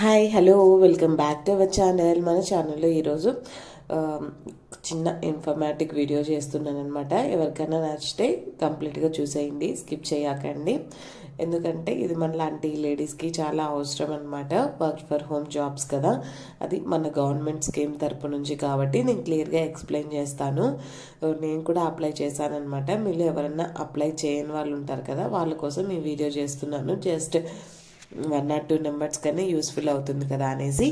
Hi hello welcome back to our channel. మన ఛానల్లో ఈరోజు చిన్న ఇన్ఫర్మేటివ్ వీడియో చేస్తున్నాను అనమాట. ఎవరికైనా నచ్చితే కంప్లీట్గా చూసేయండి, స్కిప్ చేయకండి. ఎందుకంటే ఇది మన లాంటి లేడీస్కి చాలా అవసరం అనమాట. వర్క్ ఫర్ హోమ్ జాబ్స్ కదా, అది మన గవర్నమెంట్ స్కీమ్ తరపు నుంచి కాబట్టి నేను క్లియర్గా ఎక్స్ప్లెయిన్ చేస్తాను. నేను కూడా అప్లై చేశాను అనమాట. మీరు ఎవరైనా అప్లై చేయని వాళ్ళు ఉంటారు కదా, వాళ్ళ కోసం ఈ వీడియో చేస్తున్నాను. జస్ట్ 1 or 2 నెంబర్స్ కానీ యూస్ఫుల్ అవుతుంది కదా అనేసి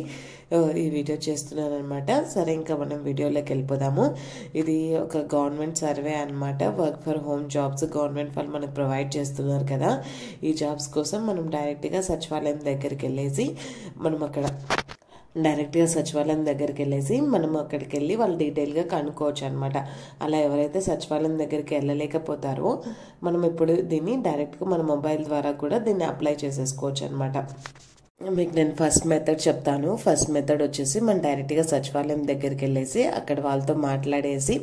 ఈ వీడియో చేస్తున్నాను అనమాట. సరే, ఇంకా మనం వీడియోలోకి వెళ్ళిపోదాము. ఇది ఒక గవర్నమెంట్ సర్వే అనమాట. Work for home jobs government వాళ్ళు మనకు ప్రొవైడ్ చేస్తున్నారు కదా. ఈ జాబ్స్ కోసం మనం డైరెక్ట్గా సచివాలయం దగ్గరికి వెళ్ళేసి మనం అక్కడికి వెళ్ళి వాళ్ళు డీటెయిల్గా కనుక్కోవచ్చు అనమాట. అలా ఎవరైతే సచివాలయం దగ్గరికి వెళ్ళలేకపోతారో మనం ఇప్పుడు దీన్ని డైరెక్ట్గా మన మొబైల్ ద్వారా కూడా దీన్ని అప్లై చేసేసుకోవచ్చు అనమాట. మీకు నేను ఫస్ట్ మెథడ్ చెప్తాను. ఫస్ట్ మెథడ్ వచ్చేసి మనం డైరెక్ట్గా సచివాలయం దగ్గరికి వెళ్ళేసి అక్కడ వాళ్ళతో మాట్లాడేసి,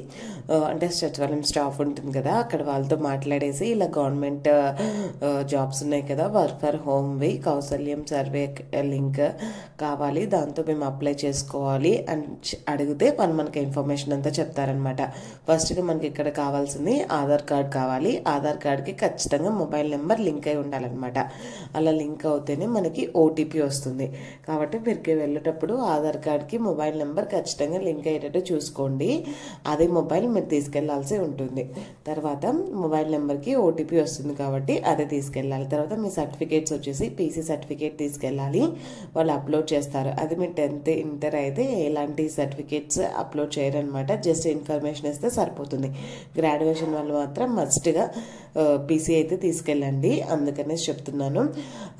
అంటే సచివాలయం స్టాఫ్ ఉంటుంది కదా, అక్కడ వాళ్ళతో మాట్లాడేసి ఇలా గవర్నమెంట్ జాబ్స్ ఉన్నాయి కదా, వర్క్ ఫర్ హోమ్వి కౌశల్యం సర్వే లింక్ కావాలి, దాంతో మేము అప్లై చేసుకోవాలి అని అడిగితే వాళ్ళు మనకి ఇన్ఫర్మేషన్ అంతా చెప్తారనమాట. ఫస్ట్గా మనకి ఇక్కడ కావాల్సింది ఆధార్ కార్డ్ కావాలి. ఆధార్ కార్డ్కి ఖచ్చితంగా మొబైల్ నెంబర్ లింక్ అయి ఉండాలన్నమాట. అలా లింక్ అవుతేనే మనకి ఓటీపీ వస్తుంది. కాబట్టి మీరు వెళ్ళేటప్పుడు ఆధార్ కార్డ్కి మొబైల్ నెంబర్ ఖచ్చితంగా లింక్ అయ్యేటట్టు చూసుకోండి. అదే మొబైల్ మీరు తీసుకెళ్లాల్సి ఉంటుంది. తర్వాత మొబైల్ నెంబర్కి ఓటీపీ వస్తుంది కాబట్టి అదే తీసుకెళ్ళాలి. తర్వాత మీ సర్టిఫికేట్స్ వచ్చేసి పీసీ సర్టిఫికేట్ తీసుకెళ్ళాలి, వాళ్ళు అప్లోడ్ చేస్తారు. అది మీ 10th ఇంటర్ అయితే ఎలాంటి సర్టిఫికేట్స్ అప్లోడ్ చేయరనమాట. జస్ట్ ఇన్ఫర్మేషన్ ఇస్తే సరిపోతుంది. గ్రాడ్యుయేషన్ వాళ్ళు మాత్రం మస్ట్గా పీసీ అయితే తీసుకెళ్ళండి, అందుకనే చెప్తున్నాను.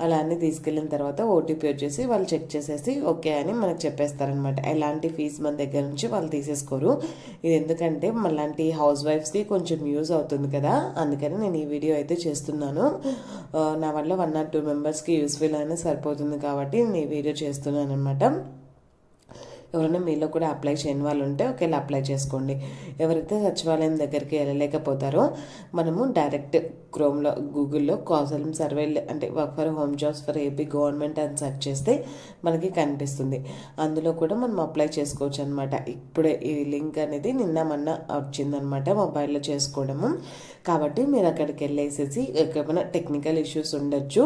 అలా అన్నీ తీసుకెళ్ళిన తర్వాత ఓటీపీ వచ్చేసి వాళ్ళు చెక్ చేసేసి ఓకే అని మనకు చెప్పేస్తారనమాట. ఎలాంటి ఫీజు మన దగ్గర నుంచి వాళ్ళు తీసేసుకోరు. ఇది ఎందుకంటే మనలాంటి హౌస్ వైఫ్స్కి కొంచెం యూజ్ అవుతుంది కదా, అందుకని నేను ఈ వీడియో అయితే చేస్తున్నాను. నా వల్ల 1 or 2 మెంబర్స్కి యూస్ఫుల్ అయినా సరిపోతుంది కాబట్టి నేను ఈ వీడియో చేస్తున్నాను అనమాట. ఎవరైనా మీలో కూడా అప్లై చేయని వాళ్ళు ఉంటే ఒకేలా అప్లై చేసుకోండి. ఎవరైతే సచివాలయం దగ్గరికి వెళ్ళలేకపోతారో మనము డైరెక్ట్ క్రోమ్లో గూగుల్లో కౌశల్యం సర్వే అంటే work for home jobs for AP government అని సెర్చ్ చేస్తే మనకి కనిపిస్తుంది. అందులో కూడా మనం అప్లై చేసుకోవచ్చు అనమాట. ఇప్పుడే ఈ లింక్ అనేది మొన్న వచ్చిందనమాట మొబైల్లో చేసుకోవడము. కాబట్టి మీరు అక్కడికి వెళ్ళేసేసి ఏమైనా టెక్నికల్ ఇష్యూస్ ఉండొచ్చు.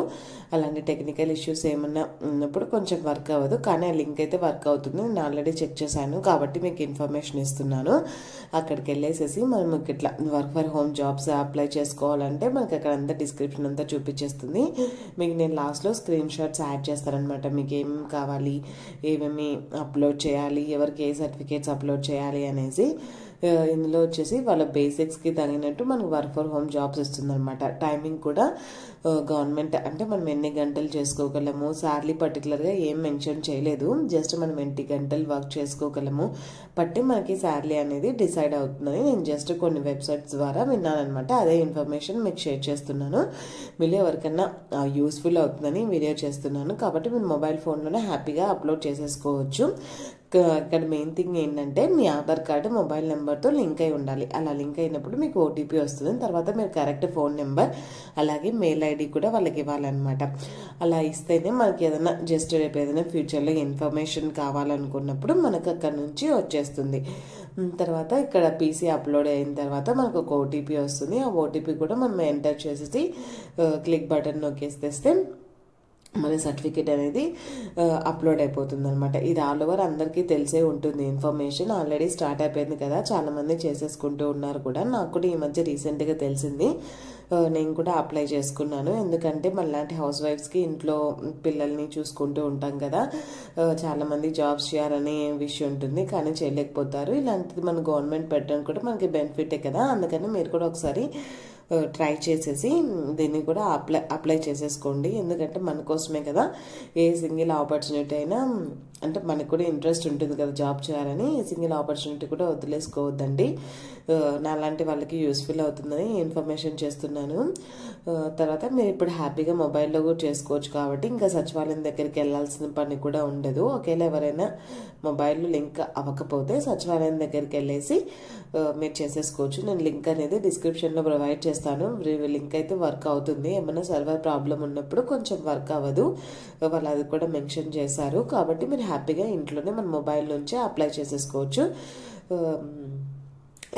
అలాంటి టెక్నికల్ ఇష్యూస్ ఏమన్నా ఉన్నప్పుడు కొంచెం వర్క్ అవ్వదు, కానీ ఆ లింక్ అయితే వర్క్ అవుతుంది. నేను ఆల్రెడీ చెక్ చేశాను కాబట్టి మీకు ఇన్ఫర్మేషన్ ఇస్తున్నాను. అక్కడికి వెళ్ళేసేసి మనం ఇట్లా work for home jobs apply చేసుకోవాలంటే మనకి అక్కడ అంతా డిస్క్రిప్షన్ అంతా చూపించేస్తుంది. మీకు నేను లాస్ట్లో స్క్రీన్ షాట్స్ యాడ్ చేస్తానమాట. మీకు ఏమేమి కావాలి, ఏమేమి అప్లోడ్ చేయాలి, ఎవరికి ఏ సర్టిఫికేట్స్ అప్లోడ్ చేయాలి అనేసి. ఇందులో వచ్చేసి వాళ్ళ బేసిక్స్కి తగినట్టు మనకు వర్క్ ఫర్ హోమ్ జాబ్స్ ఇస్తుందన్నమాట. టైమింగ్ కూడా గవర్నమెంట్ అంటే మనం ఎన్ని గంటలు చేసుకోగలము, శాలరీ పర్టికులర్గా ఏం మెన్షన్ చేయలేదు. జస్ట్ మనం ఎన్ని గంటలు వర్క్ చేసుకోగలము బట్టి మనకి శాలరీ అనేది డిసైడ్ అవుతుందని నేను జస్ట్ కొన్ని వెబ్సైట్స్ ద్వారా విన్నానమాట. అదే ఇన్ఫర్మేషన్ మీకు షేర్ చేస్తున్నాను. మీరు ఎవరికైనా యూస్ఫుల్ అవుతుందని వీడియో చేస్తున్నాను. కాబట్టి మీరు మొబైల్ ఫోన్లోనే హ్యాపీగా అప్లోడ్ చేసేసుకోవచ్చు. ఇక్కడ మెయిన్ థింగ్ ఏంటంటే మీ ఆధార్ కార్డు మొబైల్ నెంబర్తో లింక్ అయి ఉండాలి. అలా లింక్ అయినప్పుడు మీకు ఓటీపీ వస్తుంది. తర్వాత మీరు కరెక్ట్ ఫోన్ నెంబర్ అలాగే మెయిల్ ఐడి కూడా వాళ్ళకి ఇవ్వాలన్నమాట. అలా ఇస్తేనే మనకి ఏదైనా జస్ట్ రేపు ఏదైనా ఫ్యూచర్లో ఇన్ఫర్మేషన్ కావాలనుకున్నప్పుడు మనకు అక్కడ నుంచి వచ్చేస్తుంది. తర్వాత ఇక్కడ పీసీ అప్లోడ్ అయిన తర్వాత మనకు ఒక ఓటీపీ వస్తుంది. ఆ ఓటీపీ కూడా మనం ఎంటర్ చేసేసి క్లిక్ బటన్ నొక్కేస్తే మన సర్టిఫికేట్ అనేది అప్లోడ్ అయిపోతుంది అనమాట. ఇది ఆల్ ఓవర్ అందరికీ తెలిసే ఉంటుంది. ఇన్ఫర్మేషన్ ఆల్రెడీ స్టార్ట్ అయిపోయింది కదా, చాలామంది చేసేసుకుంటూ ఉన్నారు కూడా. నాకు కూడా ఈ మధ్య రీసెంట్గా తెలిసింది. నేను కూడా అప్లై చేసుకున్నాను. ఎందుకంటే మనలాంటి హౌస్ వైఫ్స్కి ఇంట్లో పిల్లల్ని చూసుకుంటూ ఉంటాం కదా, చాలామంది జాబ్స్ చేయాలనే విషయం ఉంటుంది కానీ చేయలేకపోతారు. ఇలాంటిది మన గవర్నమెంట్ పెట్టడం కూడా మనకి బెనిఫిటే కదా, అందుకని మీరు కూడా ఒకసారి ట్రై చేసేసి దీన్ని కూడా అప్లై చేసేసుకోండి. ఎందుకంటే మన కోసమే కదా, ఏ సింగిల్ ఆపర్చునిటీ అయినా అంటే మనకు కూడా ఇంట్రెస్ట్ ఉంటుంది కదా జాబ్ చేయాలని, సింగిల్ ఆపర్చునిటీ కూడా వదిలేసుకోవద్దండి. నాలాంటి వాళ్ళకి యూస్ఫుల్ అవుతుందని ఇన్ఫర్మేషన్ చేస్తున్నాను. తర్వాత మీరు ఇప్పుడు హ్యాపీగా మొబైల్లో కూడా చేసుకోవచ్చు కాబట్టి ఇంకా సచివాలయం దగ్గరికి వెళ్ళాల్సిన పని కూడా ఉండదు. ఒకవేళ ఎవరైనా మొబైల్లో లింక్ అవ్వకపోతే సచివాలయం దగ్గరికి వెళ్ళేసి మీరు చేసేసుకోవచ్చు. నేను లింక్ అనేది డిస్క్రిప్షన్లో ప్రొవైడ్ చేస్తాను. లింక్ అయితే వర్క్ అవుతుంది. ఏమైనా సర్వర్ ప్రాబ్లం ఉన్నప్పుడు కొంచెం వర్క్ అవ్వదు, వాళ్ళు అది కూడా మెన్షన్ చేశారు. కాబట్టి మీరు హ్యాపీగా ఇంట్లోనే మన మొబైల్ నుంచే అప్లై చేసేసుకోవచ్చు.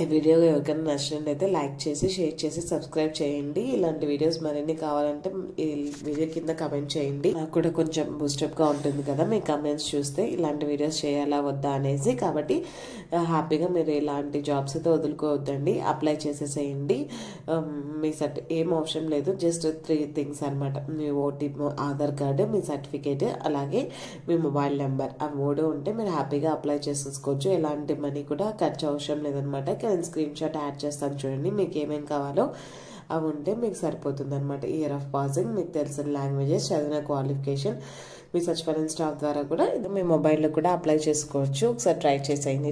ఈ వీడియో ఎవరికైనా నచ్చినట్లయితే లైక్ చేసి, షేర్ చేసి, సబ్స్క్రైబ్ చేయండి. ఇలాంటి వీడియోస్ మరిన్ని కావాలంటే ఈ వీడియో కింద కమెంట్ చేయండి. నాకు కూడా కొంచెం బూస్టప్గా ఉంటుంది కదా మీ కమెంట్స్ చూస్తే, ఇలాంటి వీడియోస్ చేయాలా వద్దా అనేసి. కాబట్టి హ్యాపీగా మీరు ఇలాంటి జాబ్స్ అయితే వదులుకోవద్దండి, అప్లై చేసేసేయండి. మీ ఏం అవసరం లేదు, జస్ట్ 3 థింగ్స్ అనమాట. మీ ఓటీపీ, ఆధార్ కార్డు, మీ సర్టిఫికేట్, అలాగే మీ మొబైల్ నెంబర్, ఆ 3 ఉంటే మీరు హ్యాపీగా అప్లై చేసేసుకోవచ్చు. ఎలాంటి మనీ కూడా ఖర్చు అవసరం లేదనమాట. నేను స్క్రీన్ షాట్ యాడ్ చేస్తాను చూడండి, మీకు ఏమేమి కావాలో అవి ఉంటే మీకు సరిపోతుంది అనమాట. ఇయర్ ఆఫ్ పాసింగ్, మీకు తెలిసిన లాంగ్వేజెస్, చదివిన క్వాలిఫికేషన్, మీ సచివాలయం స్టాఫ్ ద్వారా కూడా మీ మొబైల్లో కూడా అప్లై చేసుకోవచ్చు. ఒకసారి ట్రై చేసేయండి.